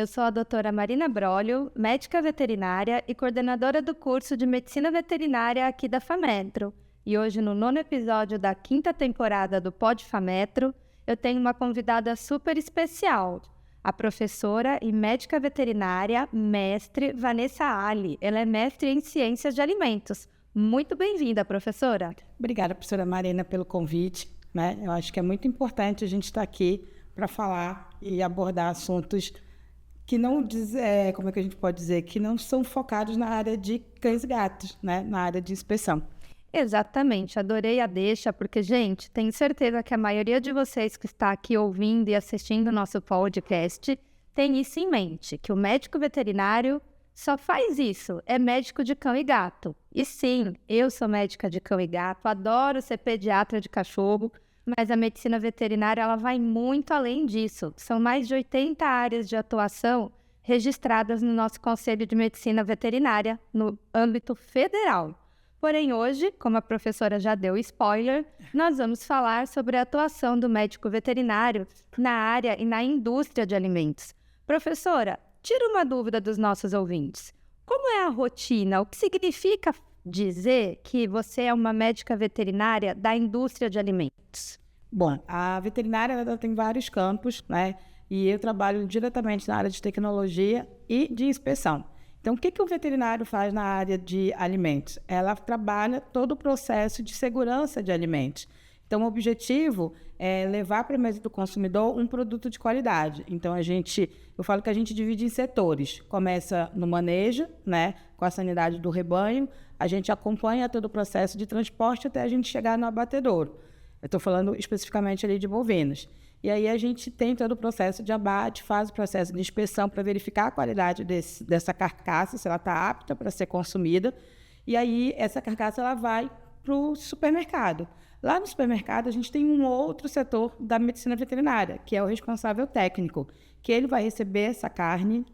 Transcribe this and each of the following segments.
Eu sou a doutora Marina Brolio, médica veterinária e coordenadora do curso de Medicina Veterinária aqui da FAMetro. E hoje, no 9º episódio da 5ª temporada do Pod FAMetro, eu tenho uma convidada super especial, a professora e médica veterinária, mestre Vanessa Ali. Ela é mestre em Ciências de Alimentos. Muito bem-vinda, professora. Obrigada, professora Marina, pelo convite. Eu acho que é muito importante a gente estar aqui para falar e abordar assuntos que não como é que a gente pode dizer, que não são focados na área de cães e gatos, na área de inspeção. Exatamente, adorei a deixa, porque, gente, tenho certeza que a maioria de vocês que está aqui ouvindo e assistindo o nosso podcast tem isso em mente, que o médico veterinário só faz isso, é médico de cão e gato. E sim, eu sou médica de cão e gato, adoro ser pediatra de cachorro, mas a medicina veterinária ela vai muito além disso. São mais de 80 áreas de atuação registradas no nosso Conselho de Medicina Veterinária, no âmbito federal. Porém, hoje, como a professora já deu spoiler, nós vamos falar sobre a atuação do médico veterinário na área e na indústria de alimentos. Professora, tira uma dúvida dos nossos ouvintes. Como é a rotina? O que significa dizer que você é uma médica veterinária da indústria de alimentos? Bom, a veterinária ela tem vários campos, e eu trabalho diretamente na área de tecnologia e de inspeção. Então, o que o veterinário faz na área de alimentos? Ela trabalha todo o processo de segurança de alimentos. Então, o objetivo é levar para a mesa do consumidor um produto de qualidade. Então, eu falo que a gente divide em setores. Começa no manejo, com a sanidade do rebanho. A gente acompanha todo o processo de transporte até a gente chegar no abatedouro. Eu estou falando especificamente ali de bovinos. E aí a gente tem todo o processo de abate, faz o processo de inspeção para verificar a qualidade dessa carcaça, se ela está apta para ser consumida. E aí essa carcaça ela vai para o supermercado. Lá no supermercado a gente tem um outro setor da medicina veterinária, que é o responsável técnico, que ele vai receber essa carne,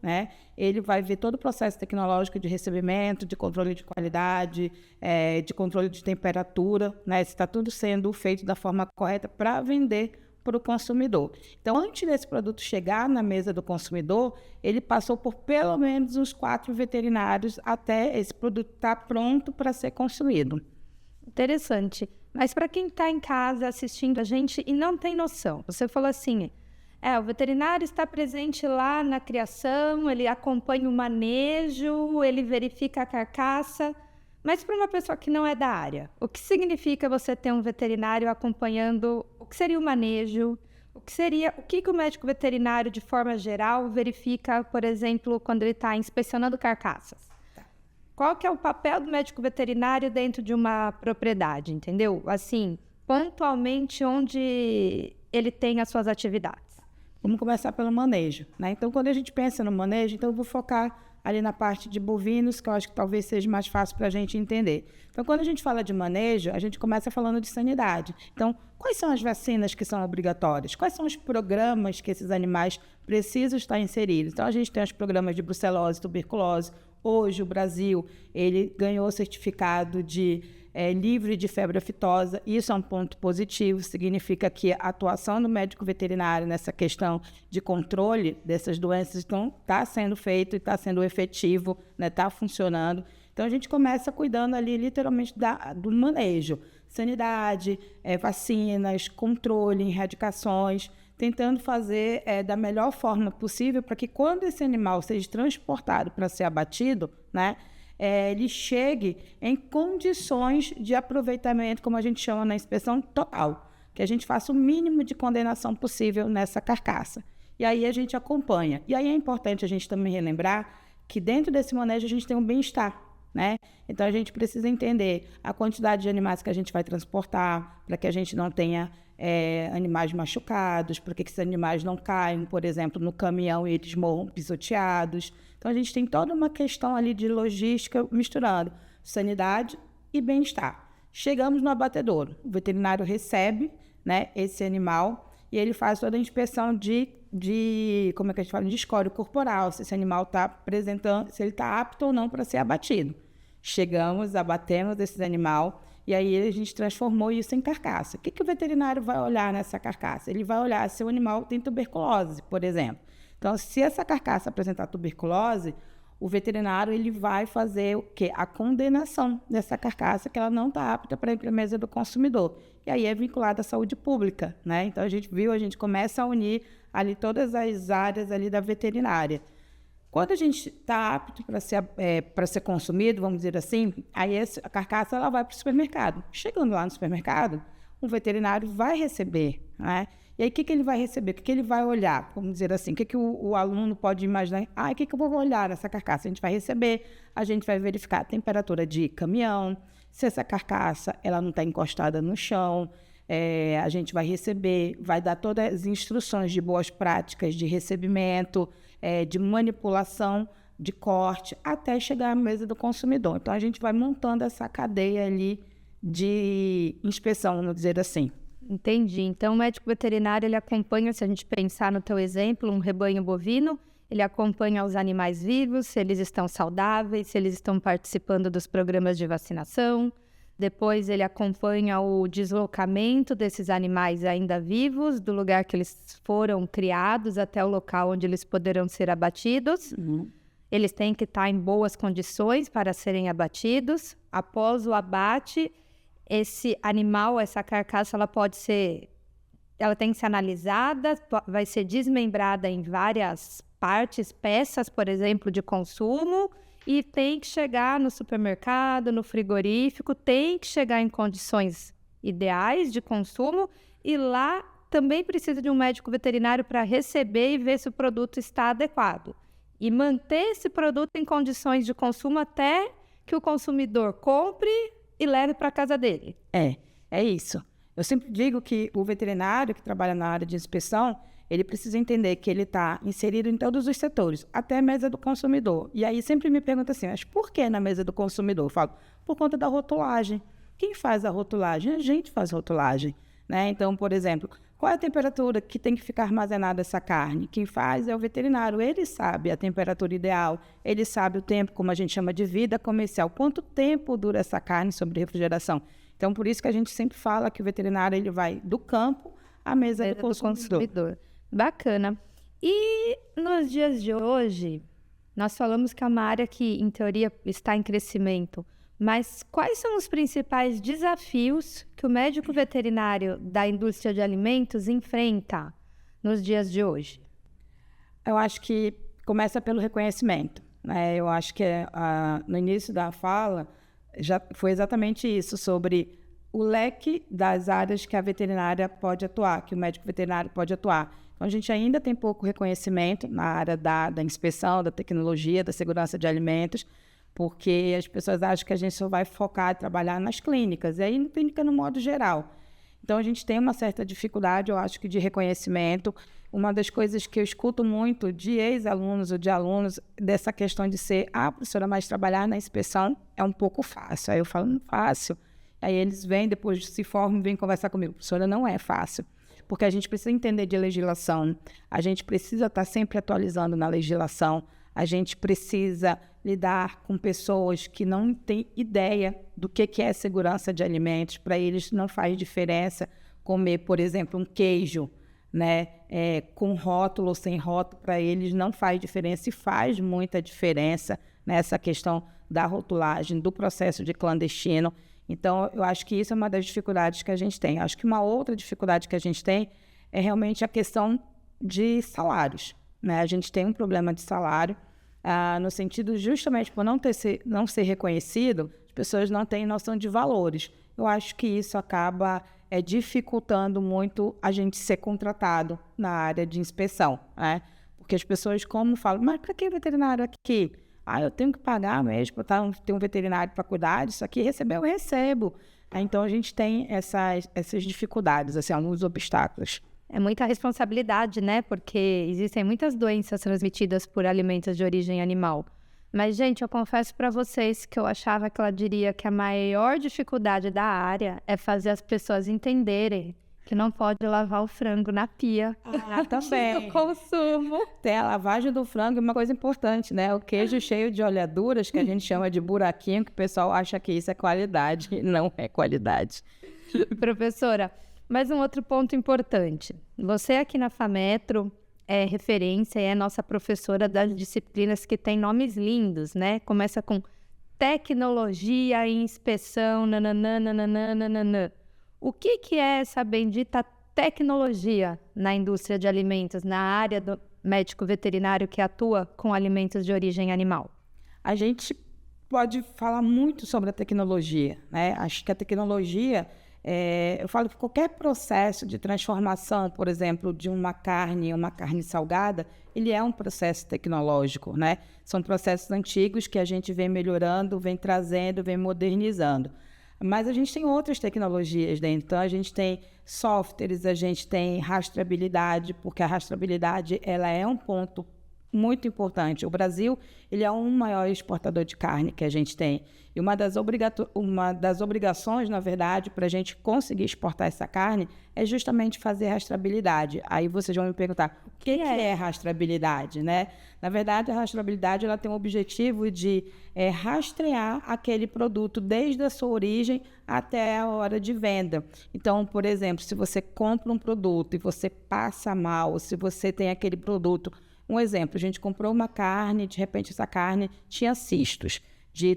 ele vai ver todo o processo tecnológico de recebimento, de controle de qualidade, de controle de temperatura, se está tudo sendo feito da forma correta para vender para o consumidor. Então, antes desse produto chegar na mesa do consumidor, ele passou por pelo menos uns 4 veterinários até esse produto estar pronto para ser consumido. Interessante. Mas para quem está em casa assistindo a gente e não tem noção, você falou assim, o veterinário está presente lá na criação, ele acompanha o manejo, ele verifica a carcaça, mas para uma pessoa que não é da área, o que significa você ter um veterinário acompanhando, o que seria o manejo, o que o médico veterinário, de forma geral, verifica, por exemplo, quando ele está inspecionando carcaças? Qual que é o papel do médico veterinário dentro de uma propriedade, entendeu? Assim, pontualmente onde ele tem as suas atividades. Vamos começar pelo manejo, Então, quando a gente pensa no manejo, então eu vou focar ali na parte de bovinos, que eu acho que talvez seja mais fácil para a gente entender. Então, quando a gente fala de manejo, a gente começa falando de sanidade. Então, quais são as vacinas que são obrigatórias? Quais são os programas que esses animais precisam estar inseridos? Então, a gente tem os programas de brucelose, tuberculose. Hoje, o Brasil ele ganhou o certificado de livre de febre aftosa. Isso é um ponto positivo, significa que a atuação do médico veterinário nessa questão de controle dessas doenças está sendo feito e está sendo efetivo, está funcionando. Então, a gente começa cuidando ali, literalmente, do manejo. Sanidade, vacinas, controle, erradicações, tentando fazer da melhor forma possível para que quando esse animal seja transportado para ser abatido, ele chegue em condições de aproveitamento, como a gente chama na inspeção total, que a gente faça o mínimo de condenação possível nessa carcaça. E aí a gente acompanha. E aí é importante a gente também relembrar que dentro desse manejo a gente tem um bem-estar, Então a gente precisa entender a quantidade de animais que a gente vai transportar, para que a gente não tenha animais machucados, para que esses animais não caiam, por exemplo, no caminhão e eles morram pisoteados. Então, a gente tem toda uma questão ali de logística misturando sanidade e bem-estar. Chegamos no abatedouro, o veterinário recebe esse animal e ele faz toda a inspeção de como é que a gente fala, de escória corporal, se esse animal está apresentando, se ele está apto ou não para ser abatido. Chegamos, abatemos esse animal e aí a gente transformou isso em carcaça. O que o veterinário vai olhar nessa carcaça? Ele vai olhar se o animal tem tuberculose, por exemplo. Então, se essa carcaça apresentar tuberculose, o veterinário ele vai fazer o quê? A condenação dessa carcaça, que ela não está apta para ir para a mesa do consumidor. E aí é vinculada à saúde pública, né? Então, a gente começa a unir ali todas as áreas ali da veterinária. Quando a gente está apto para ser consumido, vamos dizer assim, aí a carcaça ela vai para o supermercado. Chegando lá no supermercado, um veterinário vai receber, né? E aí, o que ele vai receber? O que ele vai olhar? Vamos dizer assim, o que o aluno pode imaginar? O que eu vou olhar nessa carcaça? A gente vai receber, a gente vai verificar a temperatura de caminhão, se essa carcaça ela não está encostada no chão, a gente vai receber, vai dar todas as instruções de boas práticas de recebimento, de manipulação, de corte, até chegar à mesa do consumidor. Então, a gente vai montando essa cadeia ali de inspeção, vamos dizer assim. Entendi. Então, o médico veterinário, ele acompanha, se a gente pensar no teu exemplo, um rebanho bovino, ele acompanha os animais vivos, se eles estão saudáveis, se eles estão participando dos programas de vacinação. Depois, ele acompanha o deslocamento desses animais ainda vivos, do lugar que eles foram criados até o local onde eles poderão ser abatidos. Eles têm que estar em boas condições para serem abatidos. Após o abate, esse animal, essa carcaça, ela tem que ser analisada, vai ser desmembrada em várias partes, peças, por exemplo, de consumo, e tem que chegar no supermercado, no frigorífico, tem que chegar em condições ideais de consumo, e lá também precisa de um médico veterinário para receber e ver se o produto está adequado. E manter esse produto em condições de consumo até que o consumidor compre e leve para a casa dele. É isso. Eu sempre digo que o veterinário que trabalha na área de inspeção, ele precisa entender que ele está inserido em todos os setores, até a mesa do consumidor. E aí sempre me pergunta assim, mas por que na mesa do consumidor? Eu falo, por conta da rotulagem. Quem faz a rotulagem? A gente faz rotulagem, né? Então, por exemplo, qual é a temperatura que tem que ficar armazenada essa carne? Quem faz é o veterinário. Ele sabe a temperatura ideal, ele sabe o tempo, como a gente chama de vida comercial. Quanto tempo dura essa carne sob refrigeração? Então, por isso que a gente sempre fala que o veterinário ele vai do campo à mesa do consumidor. Bacana. E nos dias de hoje, nós falamos que é uma área que, em teoria, está em crescimento. Mas quais são os principais desafios que o médico veterinário da indústria de alimentos enfrenta nos dias de hoje? Eu acho que começa pelo reconhecimento, né? Eu acho que no início da fala já foi exatamente isso, sobre o leque das áreas que a veterinária pode atuar, que o médico veterinário pode atuar. Então, a gente ainda tem pouco reconhecimento na área da inspeção, da tecnologia, da segurança de alimentos, porque as pessoas acham que a gente só vai focar e trabalhar nas clínicas, e aí na clínica no modo geral. Então, a gente tem uma certa dificuldade, eu acho que de reconhecimento. Uma das coisas que eu escuto muito de ex-alunos ou de alunos, dessa questão de ser, professora, mas trabalhar na inspeção é um pouco fácil. Aí eu falo, não fácil. Aí eles vêm, depois se formam, vêm conversar comigo. Professora, não é fácil. Porque a gente precisa entender de legislação, a gente precisa estar sempre atualizando na legislação, a gente precisa lidar com pessoas que não têm ideia do que é segurança de alimentos. Para eles não faz diferença comer, por exemplo, um queijo, né? Com rótulo ou sem rótulo, para eles não faz diferença, e faz muita diferença nessa questão da rotulagem, do processo de clandestino. Então, eu acho que isso é uma das dificuldades que a gente tem. Acho que uma outra dificuldade que a gente tem é realmente a questão de salários, né? A gente tem um problema de salário, no sentido justamente por não ser reconhecido, as pessoas não têm noção de valores. Eu acho que isso acaba dificultando muito a gente ser contratado na área de inspeção, né? Porque as pessoas falam, mas para que veterinário aqui? Eu tenho que pagar mesmo, ter um veterinário para cuidar disso aqui, eu recebo. Então, a gente tem essas dificuldades, assim, alguns obstáculos. É muita responsabilidade, né? Porque existem muitas doenças transmitidas por alimentos de origem animal. Mas, gente, eu confesso para vocês que eu achava que ela diria que a maior dificuldade da área é fazer as pessoas entenderem que não pode lavar o frango na pia. Também. Do consumo. Tem a lavagem do frango, uma coisa importante, né? O queijo cheio de oleaduras, que a gente chama de buraquinho, que o pessoal acha que isso é qualidade. Não é qualidade. Professora, mais um outro ponto importante. Você aqui na FAMetro é referência e é nossa professora das disciplinas que tem nomes lindos, né? Começa com tecnologia e inspeção, nananã, nananã, nananã. O que é essa bendita tecnologia na indústria de alimentos, na área do médico veterinário que atua com alimentos de origem animal? A gente pode falar muito sobre a tecnologia, né? Acho que a tecnologia, eu falo que qualquer processo de transformação, por exemplo, de uma carne salgada, ele é um processo tecnológico, né? São processos antigos que a gente vem melhorando, vem trazendo, vem modernizando. Mas a gente tem outras tecnologias dentro. Então, a gente tem softwares, a gente tem rastreabilidade, porque a rastreabilidade ela é um ponto muito importante. O Brasil ele é o maior exportador de carne que a gente tem. E uma das obrigações, na verdade, para a gente conseguir exportar essa carne é justamente fazer rastreabilidade. Aí vocês vão me perguntar, o que é rastreabilidade, né? Na verdade, a rastreabilidade ela tem o objetivo de rastrear aquele produto desde a sua origem até a hora de venda. Então, por exemplo, se você compra um produto e você passa mal, ou se você tem aquele produto. Um exemplo, a gente comprou uma carne, de repente essa carne tinha cistos de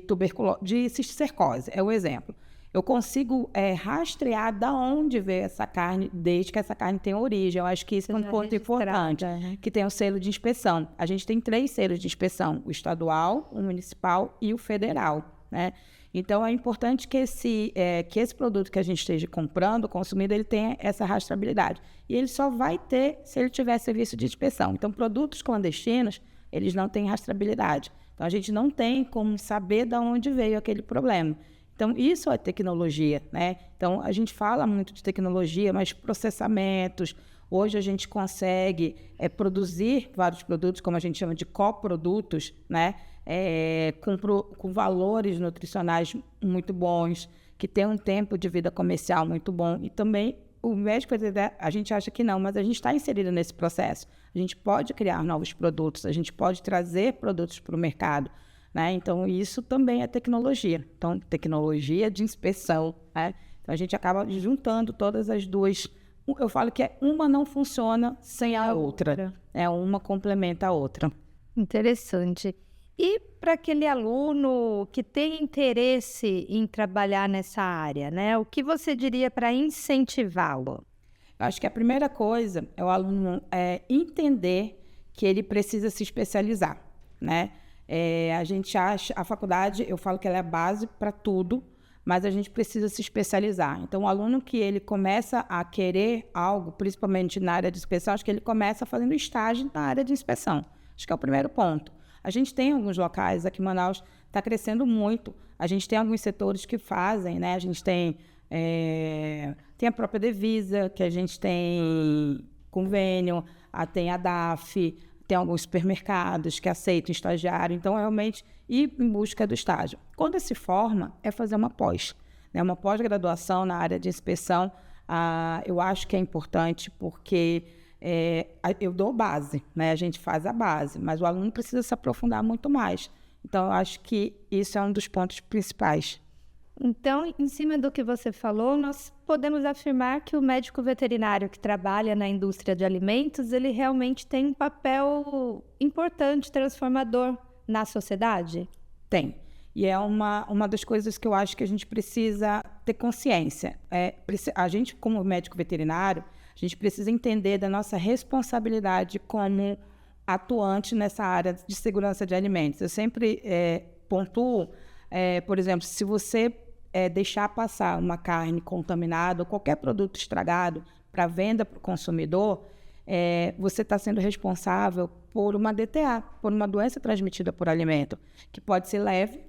cisticercose, é o exemplo. Eu consigo rastrear de onde veio essa carne, desde que essa carne tem origem. Eu acho que isso é um ponto importante, que tem o selo de inspeção. A gente tem 3 selos de inspeção, o estadual, o municipal e o federal, né? Então, é importante que esse produto que a gente esteja comprando, consumindo, ele tenha essa rastreabilidade. E ele só vai ter se ele tiver serviço de inspeção. Então, produtos clandestinos, eles não têm rastreabilidade. Então, a gente não tem como saber de onde veio aquele problema. Então, isso é tecnologia, né? Então, a gente fala muito de tecnologia, mas processamentos. Hoje, a gente consegue produzir vários produtos, como a gente chama de coprodutos, né? Com valores nutricionais muito bons, que tem um tempo de vida comercial muito bom. E também o médico, a gente acha que não, mas a gente está inserido nesse processo. A gente pode criar novos produtos, a gente pode trazer produtos para o mercado, né? Então, isso também é tecnologia. Então, tecnologia de inspeção, né? Então, a gente acaba juntando todas as duas. Eu falo que uma não funciona sem a outra. Uma complementa a outra. Interessante. E para aquele aluno que tem interesse em trabalhar nessa área, né? O que você diria para incentivá-lo? Eu acho que a primeira coisa é o aluno entender que ele precisa se especializar, né? A gente acha, a faculdade, eu falo que ela é a base para tudo, mas a gente precisa se especializar. Então, o aluno que ele começa a querer algo, principalmente na área de inspeção, acho que ele começa fazendo estágio na área de inspeção. Acho que é o primeiro ponto. A gente tem alguns locais, aqui em Manaus está crescendo muito. A gente tem alguns setores que fazem, né? A gente tem a própria Devisa, que a gente tem convênio, tem a DAF, tem alguns supermercados que aceitam estagiário. Então, realmente, ir em busca do estágio. Quando se forma, é fazer uma pós, né? Uma pós-graduação na área de inspeção. Eu acho que é importante porque eu dou base, né? A gente faz a base, mas o aluno precisa se aprofundar muito mais. Então, eu acho que isso é um dos pontos principais. Então, em cima do que você falou, nós podemos afirmar que o médico veterinário que trabalha na indústria de alimentos, ele realmente tem um papel importante, transformador na sociedade? Tem. E é uma das coisas que eu acho que a gente precisa ter consciência. A gente, como médico veterinário, a gente precisa entender da nossa responsabilidade como atuante nessa área de segurança de alimentos. Eu sempre pontuo, por exemplo, se você deixar passar uma carne contaminada ou qualquer produto estragado para venda para o consumidor, você está sendo responsável por uma DTA, por uma doença transmitida por alimento, que pode ser leve,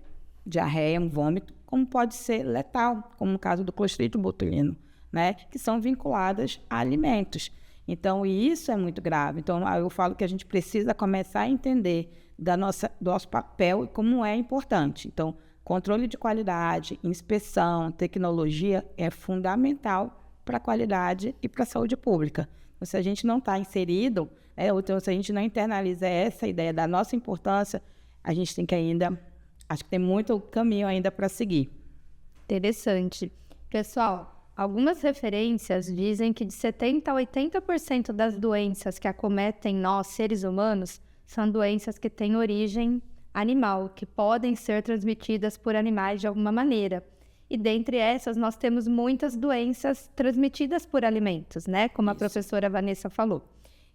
diarreia, um vômito, como pode ser letal, como no caso do Clostridium botulino, né, que são vinculadas a alimentos. Então, isso é muito grave. Então, eu falo que a gente precisa começar a entender do nosso papel e como é importante. Então, controle de qualidade, inspeção, tecnologia é fundamental para a qualidade e para a saúde pública. Então, se a gente não está inserido, ou se a gente não internaliza essa ideia da nossa importância, a gente tem que acho que tem muito caminho ainda para seguir. Interessante. Pessoal, algumas referências dizem que de 70% a 80% das doenças que acometem nós, seres humanos, são doenças que têm origem animal, que podem ser transmitidas por animais de alguma maneira. E dentre essas, nós temos muitas doenças transmitidas por alimentos, né? Como a professora Vanessa falou.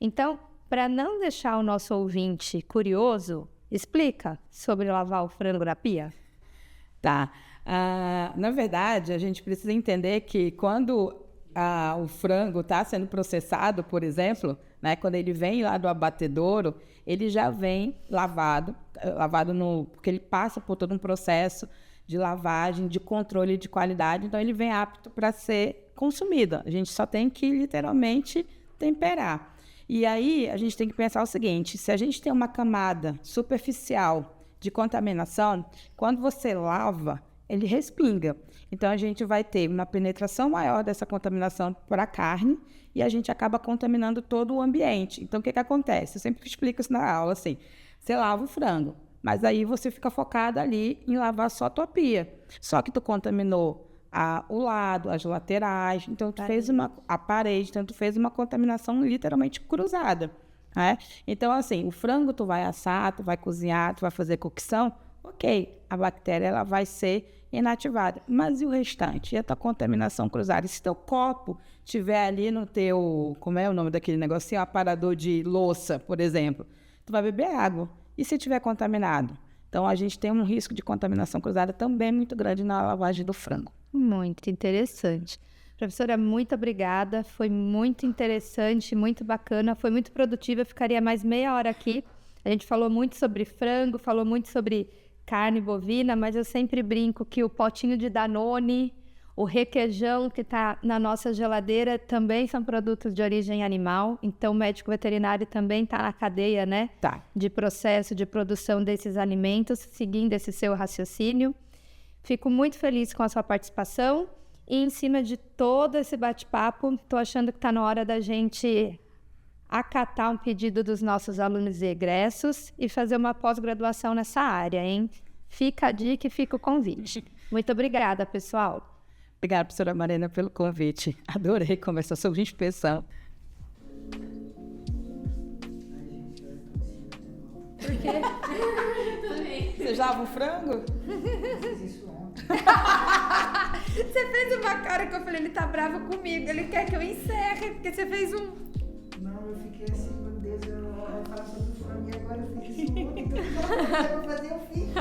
Então, para não deixar o nosso ouvinte curioso, explica sobre lavar o frango na pia. Tá. Na verdade, a gente precisa entender que quando o frango está sendo processado, por exemplo, né, quando ele vem lá do abatedouro, ele já vem lavado porque ele passa por todo um processo de lavagem, de controle de qualidade, então ele vem apto para ser consumido. A gente só tem que, literalmente, temperar. E aí, a gente tem que pensar o seguinte, se a gente tem uma camada superficial de contaminação, quando você lava, ele respinga. Então, a gente vai ter uma penetração maior dessa contaminação para a carne e a gente acaba contaminando todo o ambiente. Então, o que acontece? Eu sempre explico isso na aula, assim, você lava o frango, mas aí você fica focado ali em lavar só a tua pia. Só que tu contaminou o lado, as laterais, então tu fez a parede, então tu fez uma contaminação literalmente cruzada, né? Então, assim, o frango tu vai assar, tu vai cozinhar, tu vai fazer cocção, ok, a bactéria ela vai ser inativada. Mas e o restante? E a tua contaminação cruzada? E se teu copo tiver ali no teu, como é o nome daquele negocinho, aparador de louça, por exemplo, tu vai beber água. E se tiver contaminado? Então, a gente tem um risco de contaminação cruzada também muito grande na lavagem do frango. Muito interessante. Professora, muito obrigada. Foi muito interessante, muito bacana, foi muito produtiva. Eu ficaria mais meia hora aqui. A gente falou muito sobre frango, falou muito sobre carne bovina, mas eu sempre brinco que o potinho de Danone, o requeijão que está na nossa geladeira também são produtos de origem animal. Então, o médico veterinário também está na cadeia, né? Tá. De processo de produção desses alimentos, seguindo esse seu raciocínio. Fico muito feliz com a sua participação. E em cima de todo esse bate-papo, estou achando que está na hora da gente acatar um pedido dos nossos alunos e egressos e fazer uma pós-graduação nessa área, hein? Fica a dica e fica o convite. Muito obrigada, pessoal. Obrigada, professora Marina, pelo convite. Adorei conversar sobre inspeção. Por quê? Você já lava o frango? Você fez uma cara que eu falei, ele tá bravo comigo, ele quer que eu encerre, porque você fez um... Não, eu fiquei assim, meu Deus, eu faço sobre o frango e agora eu fiz isso muito, então eu vou fazer o fim.